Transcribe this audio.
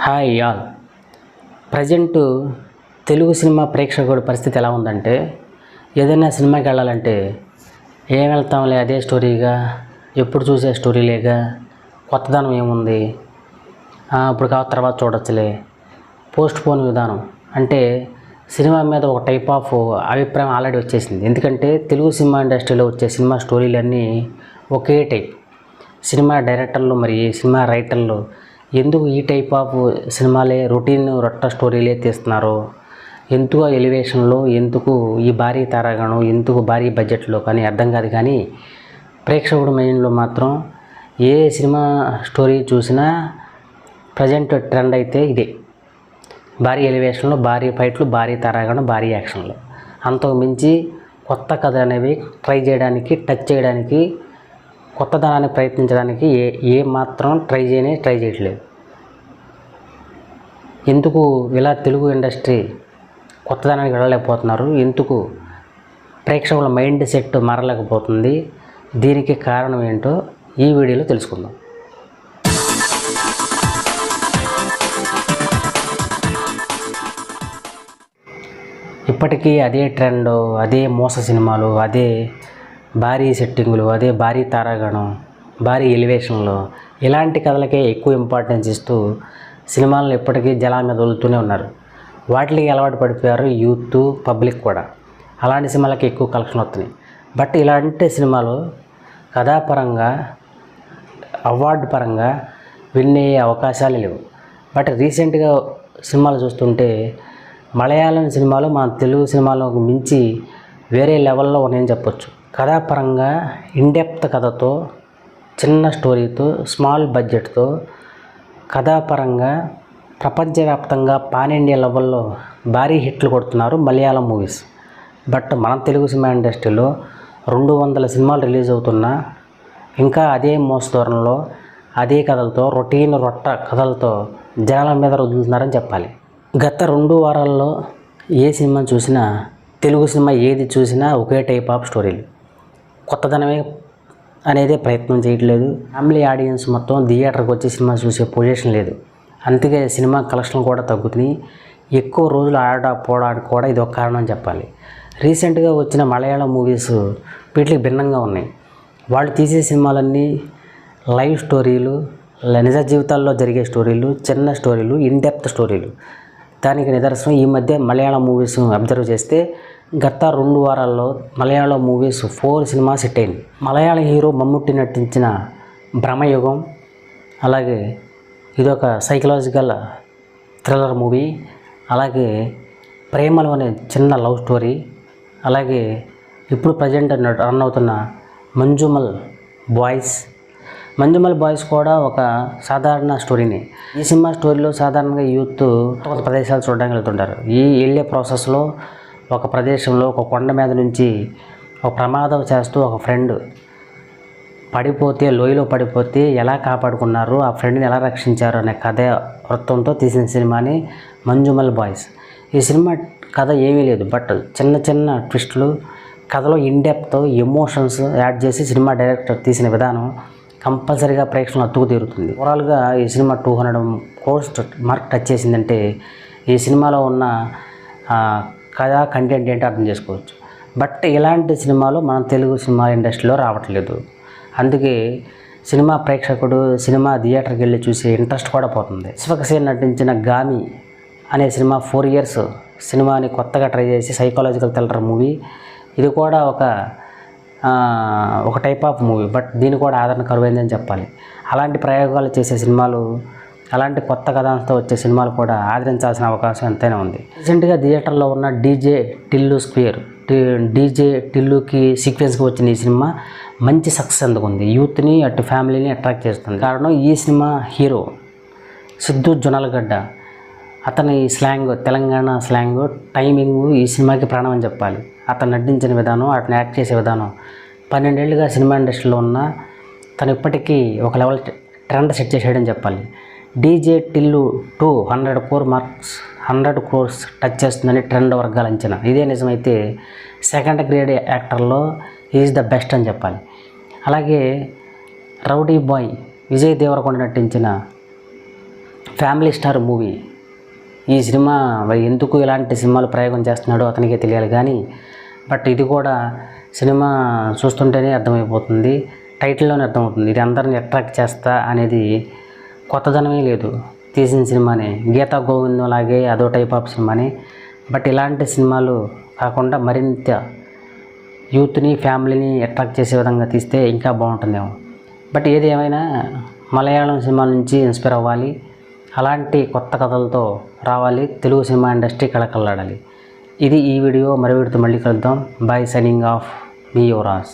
Hi all. Present Telugu cinema ప్రేక్షకుడి పరిస్థితి ఎలా ఉందంటే, ఏదైనా సినిమాకి వెళ్ళాలంటే ఏం వెళ్తాంలే అదే స్టోరీగా, ఎప్పుడు చూసే స్టోరీలేగా, కొత్తదనం ఏముంది, ఇప్పుడు కాదు తర్వాత చూడొచ్చులే, పోస్ట్ పోన్ విధానం అంటే సినిమా మీద ఒక టైప్ ఆఫ్ అభిప్రాయం ఆల్రెడీ వచ్చేసింది. ఎందుకంటే తెలుగు సినిమా ఇండస్ట్రీలో వచ్చే సినిమా స్టోరీలన్నీ ఒకే టైప్. సినిమా డైరెక్టర్లు మరి సినిమా రైటర్లు ఎందుకు ఈ టైప్ ఆఫ్ సినిమాలే రొట్ట స్టోరీలే తీస్తున్నారు, ఎందుకు ఎలివేషన్లో, ఎందుకు ఈ భారీ తారాగణం, ఎందుకు భారీ బడ్జెట్లో కానీ అర్థం కాదు. కానీ ప్రేక్షకుడు మైండ్లో మాత్రం ఏ సినిమా స్టోరీ చూసినా ప్రజెంట్ ట్రెండ్ అయితే ఇదే. భారీ ఎలివేషన్లో, భారీ ఫైట్లు, భారీ తారాగణం, భారీ యాక్షన్లు. అంతకు మించి కొత్త కథ అనేవి ట్రై చేయడానికి, టచ్ చేయడానికి, కొత్తదనాన్ని ప్రయత్నించడానికి ఏ మాత్రం ట్రై చేయట్లేదు. ఎందుకు ఇలా తెలుగు ఇండస్ట్రీ కొత్తదనానికి వెళ్ళలేకపోతున్నారు, ఎందుకు ప్రేక్షకుల మైండ్ సెట్ మారలేకపోతుంది, దీనికి కారణం ఏంటో ఈ వీడియోలో తెలుసుకుందాం. ఇప్పటికీ అదే ట్రెండ్, అదే మోస సినిమాలు, అదే భారీ సెట్టింగులు, అదే భారీ తారాగణం, భారీ ఎలివేషన్లు, ఇలాంటి కథలకే ఎక్కువ ఇంపార్టెన్స్ ఇస్తూ సినిమాలను ఎప్పటికీ జనాల మీద వదులుతూనే ఉన్నారు. వాటికి అలవాటు పడిపోయారు యూత్, పబ్లిక్ కూడా. అలాంటి సినిమాలకి ఎక్కువ కలెక్షన్ వస్తున్నాయి. బట్ ఇలాంటి సినిమాలు కథాపరంగా, అవార్డు పరంగా విన్ అయ్యే అవకాశాలు లేవు. బట్ రీసెంట్గా సినిమాలు చూస్తుంటే మలయాళం సినిమాలు మన తెలుగు సినిమాలకు మించి వేరే లెవెల్లో ఉన్నాయని చెప్పొచ్చు. కథాపరంగా ఇన్డెప్త్ కథతో, చిన్న స్టోరీతో, స్మాల్ బడ్జెట్తో, కథాపరంగా ప్రపంచవ్యాప్తంగా పాన్ ఇండియా లెవెల్లో భారీ హిట్లు కొడుతున్నారు మలయాళం మూవీస్. బట్ మన తెలుగు సినిమా ఇండస్ట్రీలో 200 సినిమాలు రిలీజ్ అవుతున్నా ఇంకా అదే మోస ధోరణిలో, అదే కథలతో, రొట్ట కథలతో జనాల మీద వదులుతున్నారని చెప్పాలి. గత 2 వారాల్లో ఏ సినిమా చూసినా, తెలుగు సినిమా ఏది చూసినా ఒకే టైప్ ఆఫ్ స్టోరీలు. కొత్తదనమే అనేది ప్రయత్నం చేయట్లేదు. ఫ్యామిలీ ఆడియన్స్ మొత్తం థియేటర్కి వచ్చి సినిమా చూసే పొజిషన్ లేదు. అందుకే సినిమా కలెక్షన్లు కూడా తగ్గుతున్నాయి. ఎక్కువ రోజులు ఆడకపోవడానికి కూడా ఇది ఒక కారణం అని చెప్పాలి. రీసెంట్గా వచ్చిన మలయాళం మూవీస్ వీటికి భిన్నంగా ఉన్నాయి. వాళ్ళు తీసే సినిమాలన్నీ లైవ్ స్టోరీలు, నిజ జీవితాల్లో జరిగే స్టోరీలు, చిన్న స్టోరీలు, ఇన్డెప్త్ స్టోరీలు. దానికి నిదర్శనం ఈ మధ్య మలయాళం మూవీస్ అబ్జర్వ్ చేస్తే గత 2 వారాల్లో మలయాళం మూవీస్ 4 సినిమాస్ హిట్ అయింది. మలయాళ హీరో మమ్ముట్టి నటించిన భ్రమయుగం, అలాగే ఇదొక సైకలాజికల్ థ్రిల్లర్ మూవీ, అలాగే ప్రేమలు అనే చిన్న లవ్ స్టోరీ, అలాగే ఇప్పుడు ప్రజెంట్ రన్ అవుతున్న మంజుమల్ బాయ్స్ కూడా ఒక సాధారణ స్టోరీని. ఈ సినిమా స్టోరీలో సాధారణంగా యూత్ కొత్త ప్రదేశాలు చూడడానికి వెళ్తుంటారు. ఈ వెళ్ళే ప్రాసెస్లో ఒక ప్రదేశంలో ఒక కొండ మీద నుంచి ఒక ప్రమాదం చేస్తూ ఒక ఫ్రెండ్ లోయలో పడిపోతే ఎలా కాపాడుకున్నారు, ఆ ఫ్రెండ్ని ఎలా రక్షించారు అనే కథ వృత్తంతో తీసిన సినిమాని మంజుమల్ బాయ్స్. ఈ సినిమా కథ ఏమీ లేదు, బట్ చిన్న ట్విస్టులు, కథలో ఇన్డెప్త్ ఎమోషన్స్ యాడ్ చేసి సినిమా డైరెక్టర్ తీసిన విధానం కంపల్సరీగా ప్రేక్షకులను అతుకు తీరుతుంది. ఓవరాల్గా ఈ సినిమా 200 crores మార్క్ టచ్ చేసిందంటే ఈ సినిమాలో ఉన్న కథా కంటెంట్ ఏంటో అర్థం చేసుకోవచ్చు. బట్ ఇలాంటి సినిమాలు మన తెలుగు సినిమా ఇండస్ట్రీలో రావట్లేదు. అందుకే సినిమా ప్రేక్షకుడు సినిమా థియేటర్కి వెళ్ళి చూసే ఇంట్రెస్ట్ కూడా పోతుంది. విశ్వక్సేన్ నటించిన గామి అనే సినిమా 4 years సినిమాని కొత్తగా ట్రై చేసి సైకలాజికల్ థ్రిల్లర్ మూవీ. ఇది కూడా ఒక టైప్ ఆఫ్ మూవీ, బట్ దీని కూడా ఆదరణ కరువైందని చెప్పాలి. అలాంటి ప్రయోగాలు చేసే సినిమాలు, అలాంటి కొత్త కథాంశంతో వచ్చే సినిమాలు కూడా ఆదరించాల్సిన అవకాశం ఎంతైనా ఉంది. రీసెంట్గా థియేటర్లో ఉన్న డీజే టిల్లుకి సీక్వెన్స్కి వచ్చిన ఈ సినిమా మంచి సక్సెస్ అందుకుంది. యూత్ని అటు ఫ్యామిలీని అట్రాక్ట్ చేస్తుంది. కారణం ఈ సినిమా హీరో సిద్ధు జొన్నలగడ్డ. అతని స్లాంగ్, తెలంగాణ స్లాంగ్, టైమింగ్ ఈ సినిమాకి ప్రాణం అని చెప్పాలి. అతను నటించిన విధానం, అతను యాక్ట్ చేసే విధానం. 12 ఏళ్ళుగా సినిమా ఇండస్ట్రీలో ఉన్న తను ఇప్పటికీ ఒక లెవెల్ ట్రెండ్ సెట్ చేసాడని చెప్పాలి. డీజే టిల్లు 2 100 crores టచ్ చేస్తుందని ట్రెండ్ వర్గాల అంచనా. ఇదే నిజమైతే సెకండ్ గ్రేడ్ యాక్టర్లో ఈజ్ ద బెస్ట్ అని చెప్పాలి. అలాగే రౌడీ బాయ్ విజయ్ దేవరకొండ నటించిన ఫ్యామిలీ స్టార్ మూవీ. ఈ సినిమా మరి ఎందుకు ఇలాంటి సినిమాలు ప్రయోగం చేస్తున్నాడో అతనికే తెలియాలి కానీ బట్ ఇది కూడా సినిమా చూస్తుంటేనే అర్థమైపోతుంది, టైటిల్లోనే అర్థమవుతుంది. ఇది అందరిని అట్రాక్ట్ చేస్తా అనేది కొత్తదనమే లేదు, తీసిన సినిమానే. గీతా గోవిందం లాగే అదో టైప్ ఆఫ్ సినిమానే. బట్ ఇలాంటి సినిమాలు కాకుండా మరింత యూత్ని ఫ్యామిలీని అట్రాక్ట్ చేసే విధంగా తీస్తే ఇంకా బాగుంటుందేమో. బట్ ఏది ఏమైనా మలయాళం సినిమా నుంచి ఇన్స్పైర్ అవ్వాలి, అలాంటి కొత్త కథలతో రావాలి, తెలుగు సినిమా ఇండస్ట్రీ కళకళలాడాలి. ఇది ఈ వీడియో. మరో వీడియోతో మళ్ళీ కలుద్దాం. By, signing off, me Yuvraj.